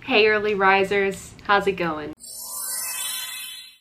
Hey early risers, how's it going?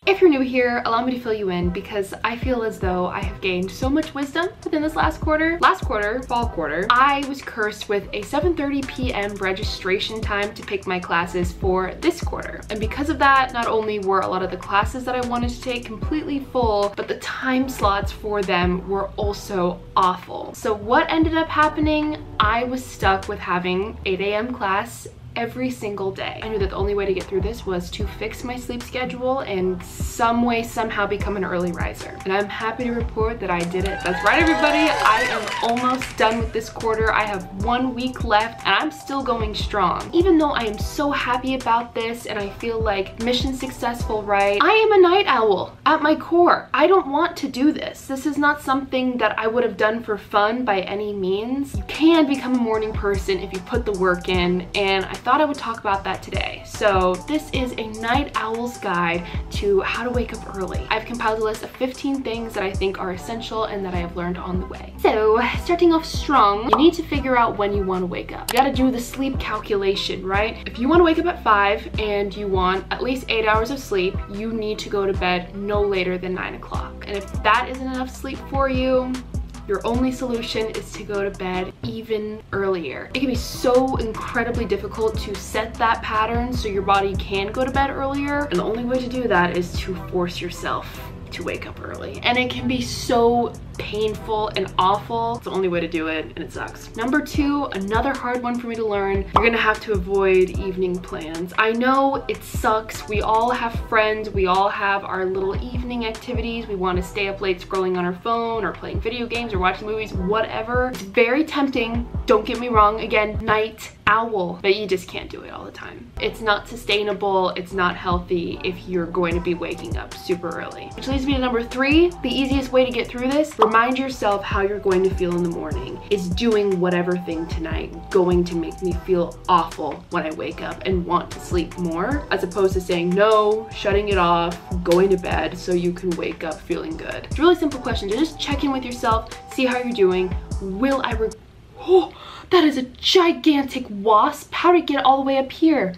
If you're new here, allow me to fill you in because I feel as though I have gained so much wisdom within this last quarter. Fall quarter, I was cursed with a 7:30 p.m. registration time to pick my classes for this quarter. And because of that, not only were a lot of the classes that I wanted to take completely full, but the time slots for them were also awful. So what ended up happening? I was stuck with having 8 a.m. class every single day. I knew that the only way to get through this was to fix my sleep schedule and some way, somehow become an early riser. And I'm happy to report that I did it. That's right, everybody. I am almost done with this quarter. I have 1 week left and I'm still going strong. Even though I am so happy about this and I feel like mission successful, right? I am a night owl at my core. I don't want to do this. This is not something that I would have done for fun by any means. You can become a morning person if you put the work in, and I thought I would talk about that today. So this is a night owl's guide to how to wake up early. I've compiled a list of 15 things that I think are essential and that I have learned on the way. So starting off strong, you need to figure out when you want to wake up. You got to do the sleep calculation, right? If you want to wake up at 5 and you want at least 8 hours of sleep, you need to go to bed no later than 9 o'clock. And if that isn't enough sleep for you, your only solution is to go to bed even earlier. It can be so incredibly difficult to set that pattern so your body can go to bed earlier. And the only way to do that is to force yourself to wake up early. And it can be so painful and awful. It's the only way to do it and it sucks. Number 2, another hard one for me to learn, you're gonna have to avoid evening plans. I know it sucks. We all have friends. We all have our little evening activities. We want to stay up late scrolling on our phone or playing video games or watching movies, whatever. It's very tempting. Don't get me wrong. Again, night owl, but you just can't do it all the time. It's not sustainable. It's not healthy if you're going to be waking up super early. Which leads me to number 3, the easiest way to get through this. Remind yourself how you're going to feel in the morning. Is doing whatever thing tonight going to make me feel awful when I wake up and want to sleep more, as opposed to saying no, shutting it off, going to bed so you can wake up feeling good. It's a really simple question. Just check in with yourself, see how you're doing. Will I oh, that is a gigantic wasp. How did it get all the way up here?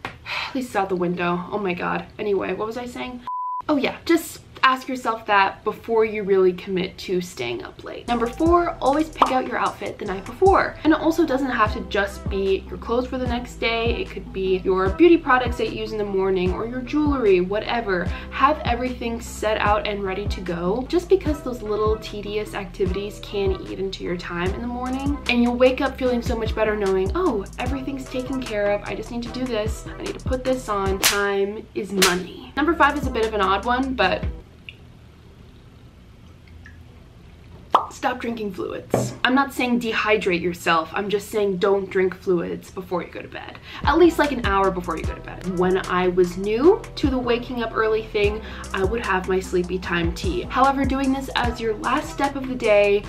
At least it's out the window. Oh my god. Anyway, what was I saying? Oh yeah, just ask yourself that before you really commit to staying up late. Number 4, always pick out your outfit the night before. And it also doesn't have to just be your clothes for the next day. It could be your beauty products that you use in the morning or your jewelry, whatever. Have everything set out and ready to go, just because those little tedious activities can eat into your time in the morning. And you'll wake up feeling so much better knowing, oh, everything's taken care of. I just need to do this. I need to put this on. Time is money. Number 5 is a bit of an odd one, but stop drinking fluids. I'm not saying dehydrate yourself. I'm just saying don't drink fluids before you go to bed. At least like an hour before you go to bed. When I was new to the waking up early thing, I would have my sleepy time tea. However, doing this as your last step of the day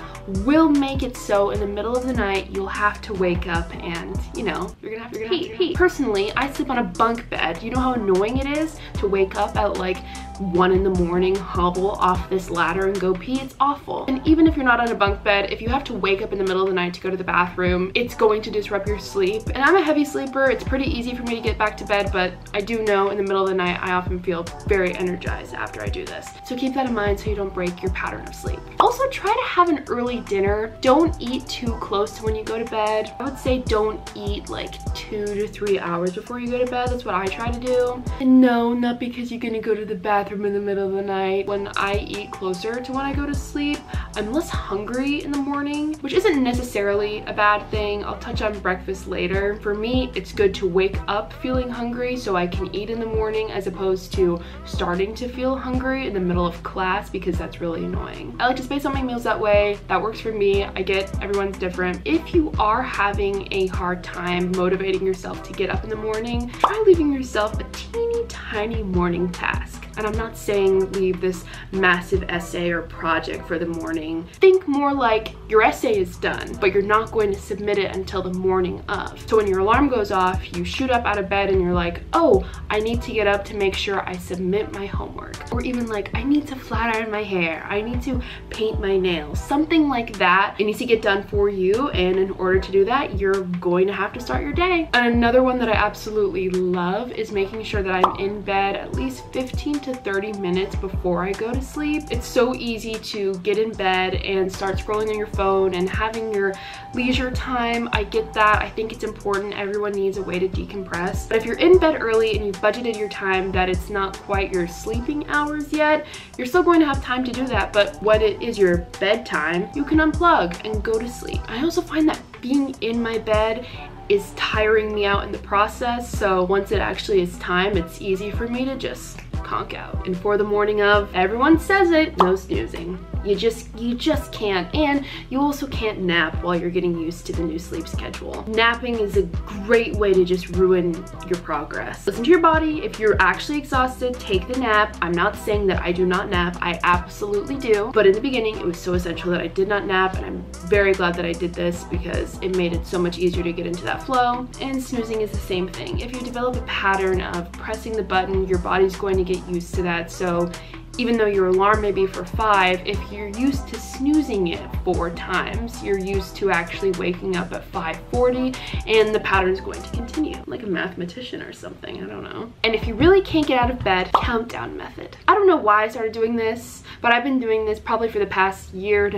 will make it so in the middle of the night, you'll have to wake up and, you know, you're gonna have to pee. Personally, I sleep on a bunk bed. You know how annoying it is to wake up at like 1 in the morning, hobble off this ladder and go pee? It's awful. And even if you're not on a bunk bed, if you have to wake up in the middle of the night to go to the bathroom, it's going to disrupt your sleep. And I'm a heavy sleeper. It's pretty easy for me to get back to bed, but I do know in the middle of the night, I often feel very energized after I do this. So keep that in mind so you don't break your pattern of sleep. Also, try to have an early dinner. Don't eat too close to when you go to bed. I would say don't eat like 2 to 3 hours before you go to bed. That's what I try to do. And no, not because you're gonna go to the bathroom in the middle of the night. When I eat closer to when I go to sleep, I'm less hungry in the morning, which isn't necessarily a bad thing. I'll touch on breakfast later. For me, it's good to wake up feeling hungry so I can eat in the morning as opposed to starting to feel hungry in the middle of class, because that's really annoying. I like to space out my meals that way. That works for me. I get everyone's different. If you are having a hard time motivating yourself to get up in the morning, try leaving yourself a teeny tiny morning task. And I'm not saying leave this massive essay or project for the morning. Think more like your essay is done, but you're not going to submit it until the morning of. So when your alarm goes off, you shoot up out of bed and you're like, oh, I need to get up to make sure I submit my homework. Or even like, I need to flat iron my hair. I need to paint my nails. Something like that. It needs to get done for you. And in order to do that, you're going to have to start your day. And another one that I absolutely love is making sure that I'm in bed at least 15 to 30 minutes before I go to sleep. It's so easy to get in bed and start scrolling on your phone and having your leisure time. I get that. I think it's important. Everyone needs a way to decompress. But if you're in bed early and you've budgeted your time that it's not quite your sleeping hours yet, you're still going to have time to do that. But when it is your bedtime, you can unplug and go to sleep. I also find that being in my bed is tiring me out in the process. So once it actually is time, it's easy for me to just conk out. And for the morning of, everyone says it, no snoozing. You just can't. And you also can't nap while you're getting used to the new sleep schedule. Napping is a great way to just ruin your progress. Listen to your body. If you're actually exhausted, take the nap. I'm not saying that I do not nap. I absolutely do. But in the beginning, it was so essential that I did not nap, and I'm very glad that I did this because it made it so much easier to get into that flow. And snoozing is the same thing. If you develop a pattern of pressing the button, your body's going to get used to that. So even though your alarm may be for 5, if you're used to snoozing it 4 times, you're used to actually waking up at 5:40, and the pattern is going to continue. Like a mathematician or something, I don't know. And if you really can't get out of bed, countdown method. I don't know why I started doing this, but I've been doing this probably for the past 1.5 years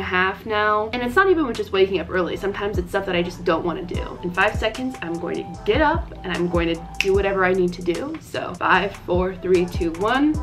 now. And it's not even with just waking up early. Sometimes it's stuff that I just don't want to do. In 5 seconds, I'm going to get up and I'm going to do whatever I need to do. So 5, 4, 3, 2, 1.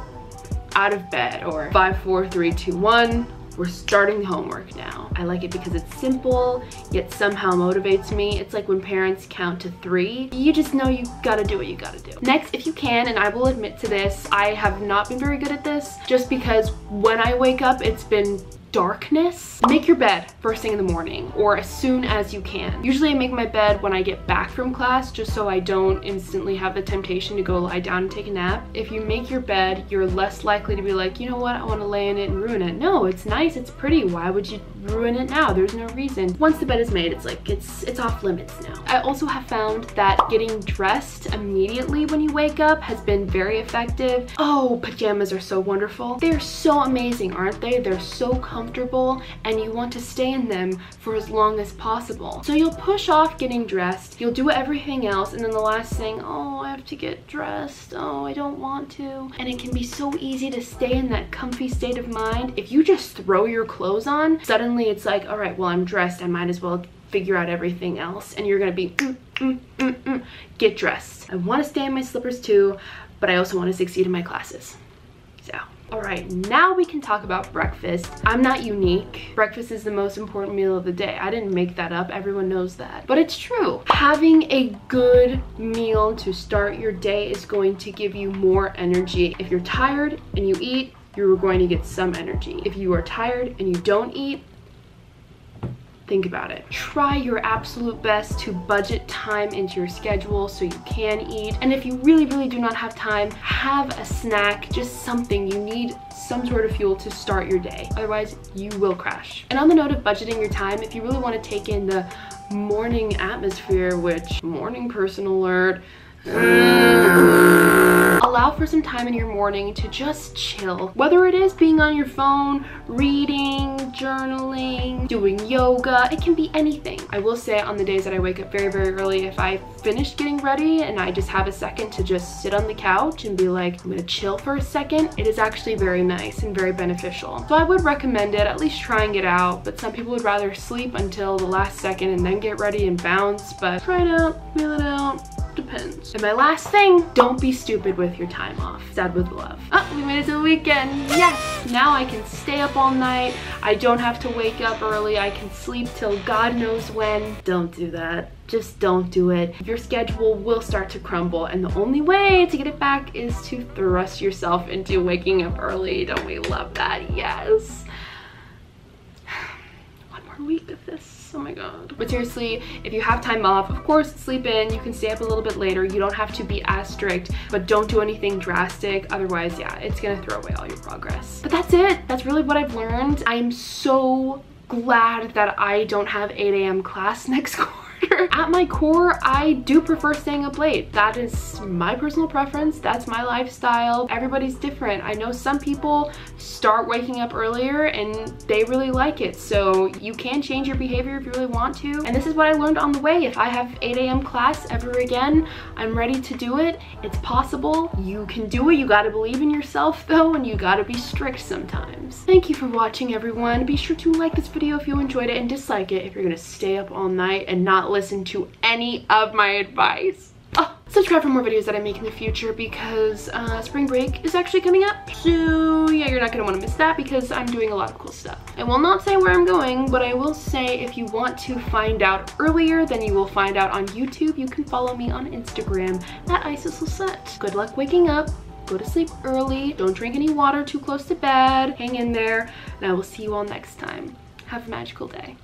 Out of bed, or 5, 4, 3, 2, 1. We're starting the homework now. I like it because it's simple, yet somehow motivates me. It's like when parents count to 3. You just know you gotta do what you gotta do. Next, if you can, and I will admit to this, I have not been very good at this, just because when I wake up, it's been darkness. Make your bed first thing in the morning, or as soon as you can. Usually I make my bed when I get back from class, just so I don't instantly have the temptation to go lie down and take a nap. If you make your bed, you're less likely to be like, you know what, I want to lay in it and ruin it. No, it's nice, it's pretty. Why would you ruin it now? There's no reason. Once the bed is made, it's like it's off limits now. I also have found that getting dressed immediately when you wake up has been very effective. Oh, pajamas are so wonderful. They're so amazing, aren't they? They're so comfortable, and you want to stay in them for as long as possible. So you'll push off getting dressed, you'll do everything else, and then the last thing, oh, I have to get dressed, oh, I don't want to. And it can be so easy to stay in that comfy state of mind. If you just throw your clothes on, suddenly it's like, all right, well, I'm dressed, I might as well figure out everything else. And you're gonna be get dressed. I want to stay in my slippers too, but I also want to succeed in my classes. So all right, now we can talk about breakfast. I'm not unique. Breakfast is the most important meal of the day. I didn't make that up. Everyone knows that. But it's true. Having a good meal to start your day is going to give you more energy. If you're tired and you eat, you're going to get some energy. If you are tired and you don't eat, think about it. Try your absolute best to budget time into your schedule so you can eat. And if you really do not have time, have a snack, just something. You need some sort of fuel to start your day. Otherwise, you will crash. And on the note of budgeting your time, if you really want to take in the morning atmosphere, which morning person alert, allow for some time in your morning to just chill. Whether it is being on your phone, reading, journaling, doing yoga, it can be anything. I will say on the days that I wake up very early, if I finished getting ready and I just have a second to just sit on the couch and be like, I'm gonna chill for a second, it is actually very nice and very beneficial. So I would recommend it, at least trying it out, but some people would rather sleep until the last second and then get ready and bounce, but try it out, feel it out. Depends. And my last thing, don't be stupid with your time off. Sad with love. Oh, we made it to the weekend. Yes! Now I can stay up all night. I don't have to wake up early. I can sleep till God knows when. Don't do that. Just don't do it. Your schedule will start to crumble, and the only way to get it back is to thrust yourself into waking up early. Don't we love that? Yes. One more week of this. Oh my god. But seriously, if you have time off, of course, sleep in. You can stay up a little bit later. You don't have to be as strict, but don't do anything drastic. Otherwise, yeah, it's gonna throw away all your progress. But that's it. That's really what I've learned. I'm so glad that I don't have 8 a.m. class next quarter. At my core, I do prefer staying up late. That is my personal preference. That's my lifestyle. Everybody's different. I know some people start waking up earlier and they really like it. So you can change your behavior if you really want to. And this is what I learned on the way. If I have 8 a.m. class ever again, I'm ready to do it. It's possible. You can do it. You gotta believe in yourself though, and you gotta be strict sometimes. Thank you for watching, everyone. Be sure to like this video if you enjoyed it and dislike it if you're gonna stay up all night and not listen to any of my advice. Oh, subscribe for more videos that I make in the future because spring break is actually coming up. So yeah, you're not gonna want to miss that because I'm doing a lot of cool stuff. I will not say where I'm going, but I will say if you want to find out earlier than you will find out on YouTube, you can follow me on Instagram at Lisette. Good luck waking up. Go to sleep early. Don't drink any water too close to bed. Hang in there, and I will see you all next time. Have a magical day.